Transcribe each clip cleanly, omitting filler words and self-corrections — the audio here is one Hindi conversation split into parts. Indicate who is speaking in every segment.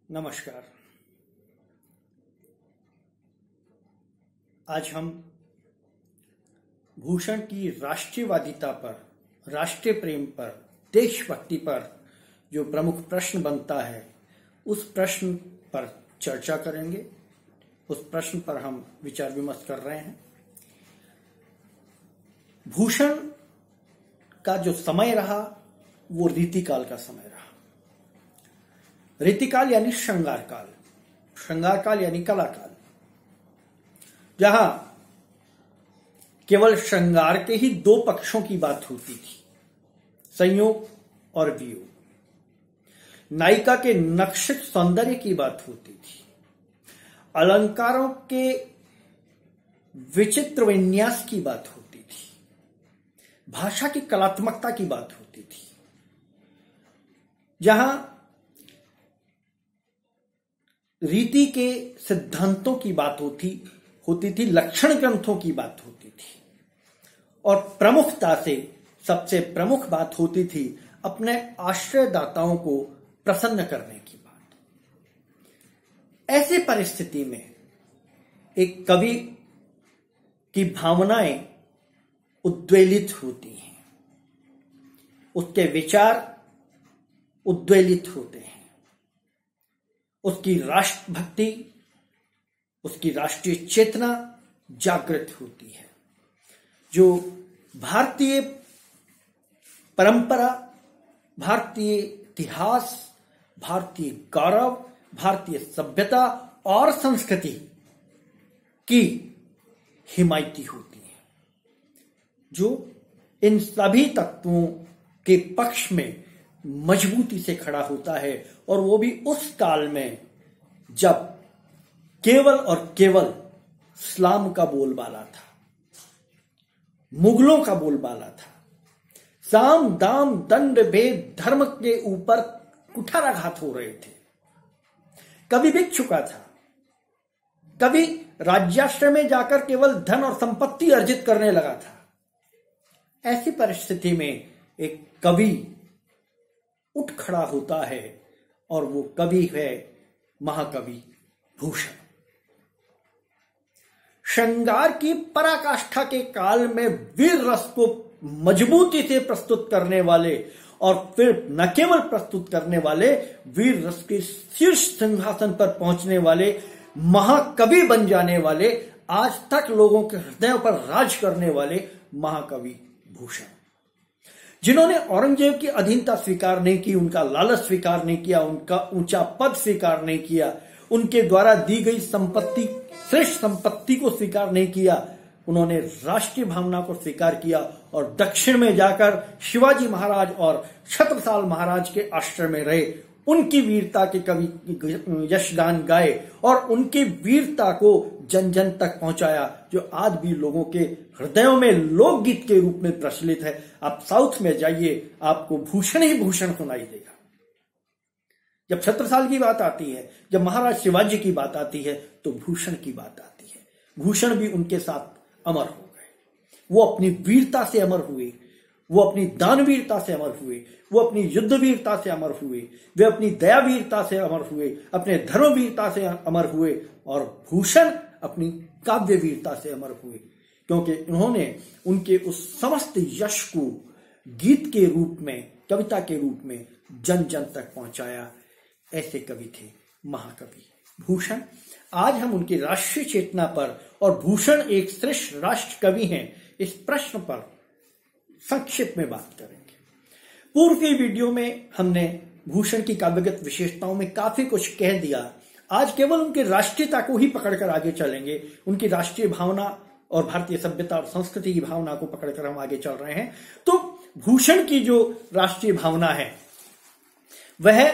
Speaker 1: नमस्कार। आज हम भूषण की राष्ट्रीयवादिता पर, राष्ट्रीय प्रेम पर, देशभक्ति पर जो प्रमुख प्रश्न बनता है उस प्रश्न पर चर्चा करेंगे। उस प्रश्न पर हम विचार विमर्श कर रहे हैं। भूषण का जो समय रहा वो रीतिकाल का समय रहा। रीतिकाल यानी श्रृंगार काल, श्रृंगार काल यानी कला काल, जहां केवल श्रृंगार के ही दो पक्षों की बात होती थी, संयोग और वियोग। नायिका के नक्शित सौंदर्य की बात होती थी, अलंकारों के विचित्र विन्यास की बात होती थी, भाषा की कलात्मकता की बात होती थी। जहां रीति के सिद्धांतों की बात होती थी, लक्षण ग्रंथों की बात होती थी, और प्रमुखता से सबसे प्रमुख बात होती थी अपने आश्रयदाताओं को प्रसन्न करने की बात। ऐसी परिस्थिति में एक कवि की भावनाएं उद्वेलित होती हैं, उसके विचार उद्वेलित होते हैं, उसकी राष्ट्रभक्ति, उसकी राष्ट्रीय चेतना जागृत होती है। जो भारतीय परंपरा, भारतीय इतिहास, भारतीय गौरव, भारतीय सभ्यता और संस्कृति की हिमायती होती है, जो इन सभी तत्वों के पक्ष में मजबूती से खड़ा होता है, और वो भी उस काल में जब केवल और केवल इस्लाम का बोलबाला था, मुगलों का बोलबाला था। साम दाम दंड भेद धर्म के ऊपर कुठाराघात हो रहे थे। कभी बिक चुका था, कभी राज्याश्रय में जाकर केवल धन और संपत्ति अर्जित करने लगा था। ऐसी परिस्थिति में एक कवि उठ खड़ा होता है, और वो कवि है महाकवि भूषण। श्रृंगार की पराकाष्ठा के काल में वीर रस को मजबूती से प्रस्तुत करने वाले, और फिर न केवल प्रस्तुत करने वाले, वीर रस के शीर्ष सिंहासन पर पहुंचने वाले, महाकवि बन जाने वाले, आज तक लोगों के हृदयों पर राज करने वाले महाकवि भूषण, जिन्होंने औरंगजेब की अधीनता स्वीकार नहीं की, उनका लालच स्वीकार नहीं किया, उनका ऊंचा पद स्वीकार नहीं किया, उनके द्वारा दी गई संपत्ति, श्रेष्ठ संपत्ति को स्वीकार नहीं किया। उन्होंने राष्ट्रीय भावना को स्वीकार किया, और दक्षिण में जाकर शिवाजी महाराज और छत्रसाल महाराज के आश्रय में रहे, उनकी वीरता के कवि यशगान गाए, और उनकी वीरता को जन जन तक पहुंचाया, जो आज भी लोगों के हृदयों में लोकगीत के रूप में प्रचलित है। आप साउथ में जाइए, आपको भूषण ही भूषण सुनाई देगा। जब छत्रसाल की बात आती है, जब महाराज शिवाजी की बात आती है, तो भूषण की बात आती है। भूषण भी उनके साथ अमर हो गए। वो अपनी वीरता से अमर हुए, वो अपनी दानवीरता से अमर हुए, वो अपनी युद्ध वीरता से अमर हुए, वे अपनी दया वीरता से अमर हुए, अपने धर्म वीरता से अमर हुए, और भूषण अपनी काव्य वीरता से अमर हुए, क्योंकि उन्होंने उनके उस समस्त यश को गीत के रूप में, कविता के रूप में जन जन तक पहुंचाया। ऐसे कवि थे महाकवि भूषण। आज हम उनकी राष्ट्रीय चेतना पर, और भूषण एक श्रेष्ठ राष्ट्र कवि हैं, इस प्रश्न पर संक्षेप में बात करेंगे। पूर्व की वीडियो में हमने भूषण की काव्यगत विशेषताओं में काफी कुछ कह दिया। आज केवल उनकी राष्ट्रीयता को ही पकड़कर आगे चलेंगे, उनकी राष्ट्रीय भावना और भारतीय सभ्यता और संस्कृति की भावना को पकड़कर हम आगे चल रहे हैं। तो भूषण की जो राष्ट्रीय भावना है, वह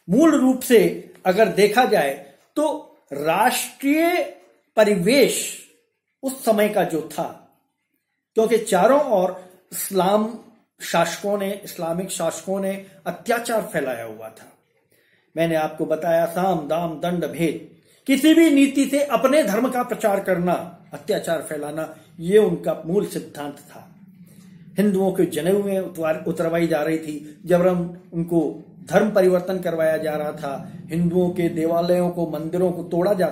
Speaker 1: मूल रूप से अगर देखा जाए तो राष्ट्रीय परिवेश उस समय का जो था, क्योंकि चारों ओर इस्लामिक शासकों ने अत्याचार फैलाया हुआ था। मैंने आपको बताया, साम दाम दंड भेद, किसी भी नीति से अपने धर्म का प्रचार करना, अत्याचार फैलाना, ये उनका मूल सिद्धांत था। हिंदुओं के जनेऊ में उतरवाई जा रही थी, जबरन उनको धर्म परिवर्तन करवाया जा रहा था, हिंदुओं के देवालयों को, मंदिरों को तोड़ा जा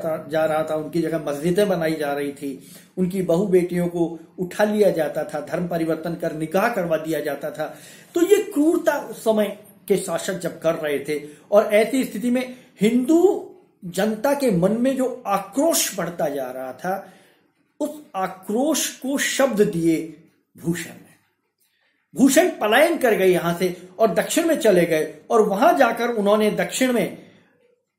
Speaker 1: रहा था, उनकी जगह मस्जिदें बनाई जा रही थी, उनकी बहू बेटियों को उठा लिया जाता था, धर्म परिवर्तन कर निकाह करवा दिया जाता था। तो ये क्रूरता उस समय के शासक जब कर रहे थे, और ऐसी स्थिति में हिंदू जनता के मन में जो आक्रोश बढ़ता जा रहा था, उस आक्रोश को शब्द दिए भूषण ने। भूषण पलायन कर गए यहां से और दक्षिण में चले गए, और वहां जाकर उन्होंने दक्षिण में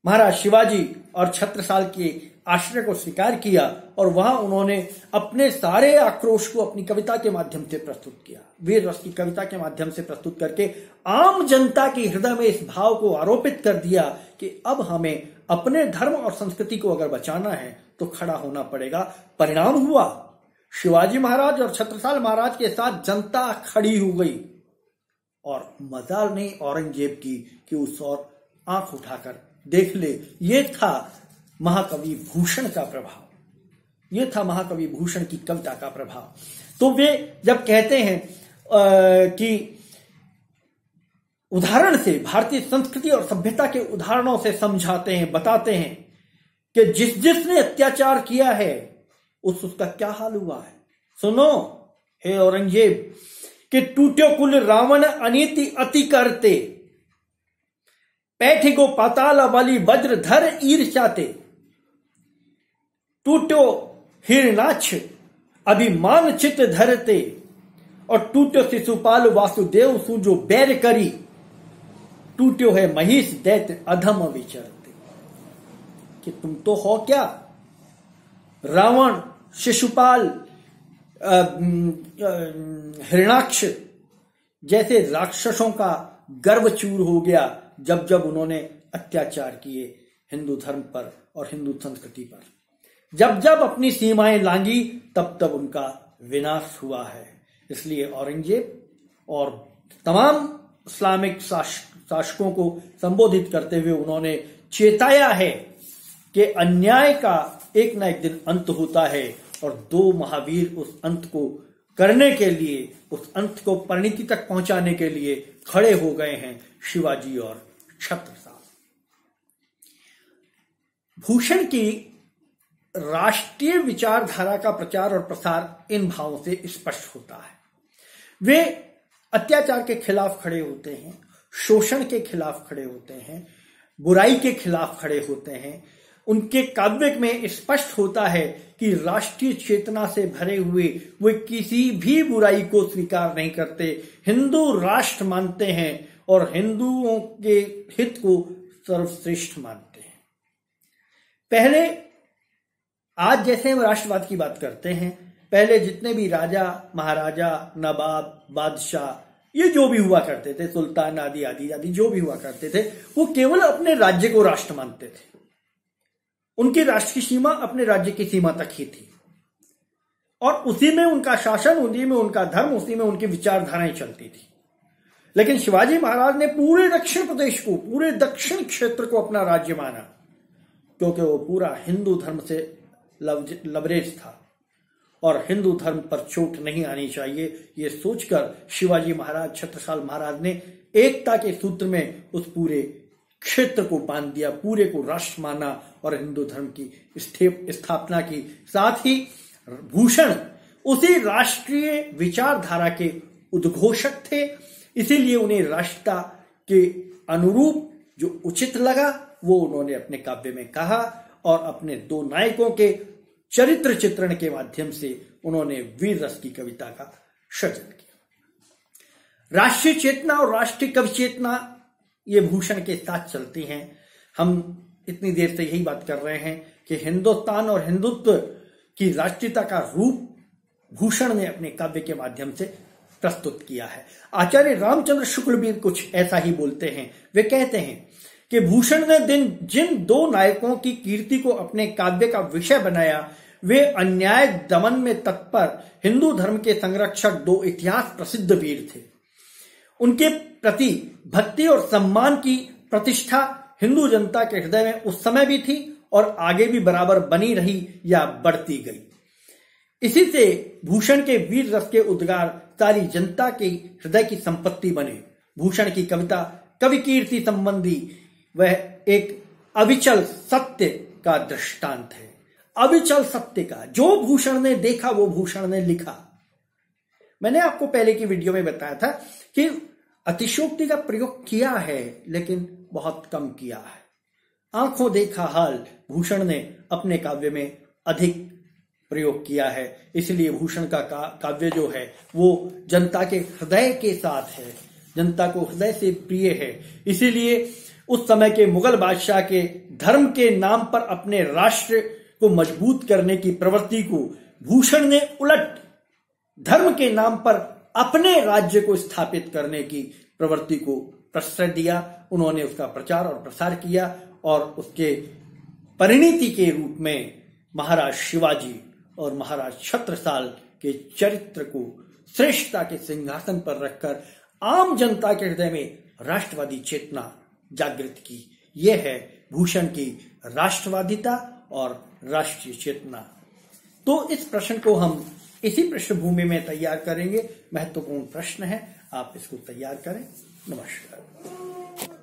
Speaker 1: महाराज शिवाजी और छत्रसाल के आश्रय को स्वीकार किया, और वहां उन्होंने अपने सारे आक्रोश को अपनी कविता के माध्यम से प्रस्तुत किया। वीर रस की कविता के माध्यम से प्रस्तुत करके आम जनता के हृदय में इस भाव को आरोपित कर दिया कि अब हमें अपने धर्म और संस्कृति को अगर बचाना है तो खड़ा होना पड़ेगा। परिणाम हुआ, शिवाजी महाराज और छत्रसाल महाराज के साथ जनता खड़ी हो गई, और मजाल नहीं औरंगजेब की कि उस और आंख उठाकर देख ले। ये था महाकवि भूषण का प्रभाव, ये था महाकवि भूषण की कविता का प्रभाव। तो वे जब कहते हैं कि उदाहरण से भारतीय संस्कृति और सभ्यता के उदाहरणों से समझाते हैं, बताते हैं कि जिसने अत्याचार किया है उसका क्या हाल हुआ है। सुनो हे औरंगजेब, कि टूट्यो कुल रावण अनीति अति करते, पैठ गो पाताल वाली वज्र धर ईर्ष्याते, टूट्यो हिरणाक्ष अभिमान चित धरते, और टूट्यो शिशुपाल वासुदेव सु जो बैर करी, टूट्यो है महिष दैत्य अधम विचरते। कि तुम तो हो क्या, रावण, शिशुपाल, हिरणाक्ष जैसे राक्षसों का गर्व चूर हो गया जब जब उन्होंने अत्याचार किए हिंदू धर्म पर और हिंदू संस्कृति पर। जब जब अपनी सीमाएं लांगी तब तब उनका विनाश हुआ है। इसलिए औरंगजेब और तमाम इस्लामिक शासकों को संबोधित करते हुए उन्होंने चेताया है कि अन्याय का एक न एक दिन अंत होता है, और दो महावीर उस अंत को करने के लिए, उस अंत को परिणति तक पहुंचाने के लिए खड़े हो गए हैं, शिवाजी और छत्रसाल। भूषण की राष्ट्रीय विचारधारा का प्रचार और प्रसार इन भावों से स्पष्ट होता है। वे अत्याचार के खिलाफ खड़े होते हैं, शोषण के खिलाफ खड़े होते हैं, बुराई के खिलाफ खड़े होते हैं। उनके काव्य में स्पष्ट होता है कि राष्ट्रीय चेतना से भरे हुए वे किसी भी बुराई को स्वीकार नहीं करते, हिंदू राष्ट्र मानते हैं और हिंदुओं के हित को सर्वश्रेष्ठ मानते हैं। पहले, आज जैसे हम राष्ट्रवाद की बात करते हैं, पहले जितने भी राजा, महाराजा, नवाब, बादशाह, ये जो भी हुआ करते थे, सुल्तान आदि आदि आदि जो भी हुआ करते थे, वो केवल अपने राज्य को राष्ट्र मानते थे। उनकी राष्ट्र की सीमा अपने राज्य की सीमा तक ही थी, और उसी में उनका शासन, उसी में उनका धर्म, उसी में उनकी विचारधाराएं चलती थी। लेकिन शिवाजी महाराज ने पूरे दक्षिण प्रदेश को, पूरे दक्षिण क्षेत्र को अपना राज्य माना, क्योंकि वो पूरा हिंदू धर्म से लबरेज था और हिंदू धर्म पर चोट नहीं आनी चाहिए, ये सोचकर शिवाजी महाराज, छत्रसाल महाराज ने एकता के सूत्र में उस पूरे क्षेत्र को बांध दिया, पूरे को राष्ट्र माना और हिंदू धर्म की स्थापना की। साथ ही भूषण उसी राष्ट्रीय विचारधारा के उद्घोषक थे, इसीलिए उन्हें राष्ट्रता के अनुरूप जो उचित लगा वो उन्होंने अपने काव्य में कहा, और अपने दो नायकों के चरित्र चित्रण के माध्यम से उन्होंने वीर रस की कविता का सृजन किया। राष्ट्रीय चेतना और राष्ट्रीय कवि चेतना ये भूषण के साथ चलती हैं। हम इतनी देर से यही बात कर रहे हैं कि हिंदुस्तान और हिंदुत्व की राष्ट्रीयता का रूप भूषण ने अपने काव्य के माध्यम से प्रस्तुत किया है। आचार्य रामचंद्र शुक्ल भी कुछ ऐसा ही बोलते हैं। वे कहते हैं कि भूषण ने जिन दो नायकों की कीर्ति को अपने काव्य का विषय बनाया, वे अन्याय दमन में तत्पर हिंदू धर्म के संरक्षक दो इतिहास प्रसिद्ध वीर थे। उनके प्रति भक्ति और सम्मान की प्रतिष्ठा हिंदू जनता के हृदय में उस समय भी थी और आगे भी बराबर बनी रही या बढ़ती गई। इसी से भूषण के वीर रस के उद्गार सारी जनता के हृदय की संपत्ति बने। भूषण की कविता कवि कीर्ति संबंधी वह एक अविचल सत्य का दृष्टांत है। अविचल सत्य का, जो भूषण ने देखा वो भूषण ने लिखा। मैंने आपको पहले की वीडियो में बताया था कि अतिशयोक्ति का प्रयोग किया है लेकिन बहुत कम किया है। आंखों देखा हाल भूषण ने अपने काव्य में अधिक प्रयोग किया है, इसलिए भूषण का काव्य जो है वो जनता के हृदय के साथ है, जनता को हृदय से प्रिय है। इसीलिए उस समय के मुगल बादशाह के धर्म के नाम पर अपने राष्ट्र को मजबूत करने की प्रवृत्ति को भूषण ने उलट धर्म के नाम पर अपने राज्य को स्थापित करने की प्रवृत्ति को प्रश्रय दिया। उन्होंने उसका प्रचार और प्रसार किया और उसके परिणति के रूप में महाराज शिवाजी और महाराज छत्रसाल के चरित्र को श्रेष्ठता के सिंहासन पर रखकर आम जनता के हृदय में राष्ट्रवादी चेतना जागृत की। यह है भूषण की राष्ट्रवादिता और राष्ट्रीय चेतना। तो इस प्रश्न को हम इसी पृष्ठभूमि में तैयार करेंगे। महत्वपूर्ण प्रश्न है, आप इसको तैयार करें। नमस्कार।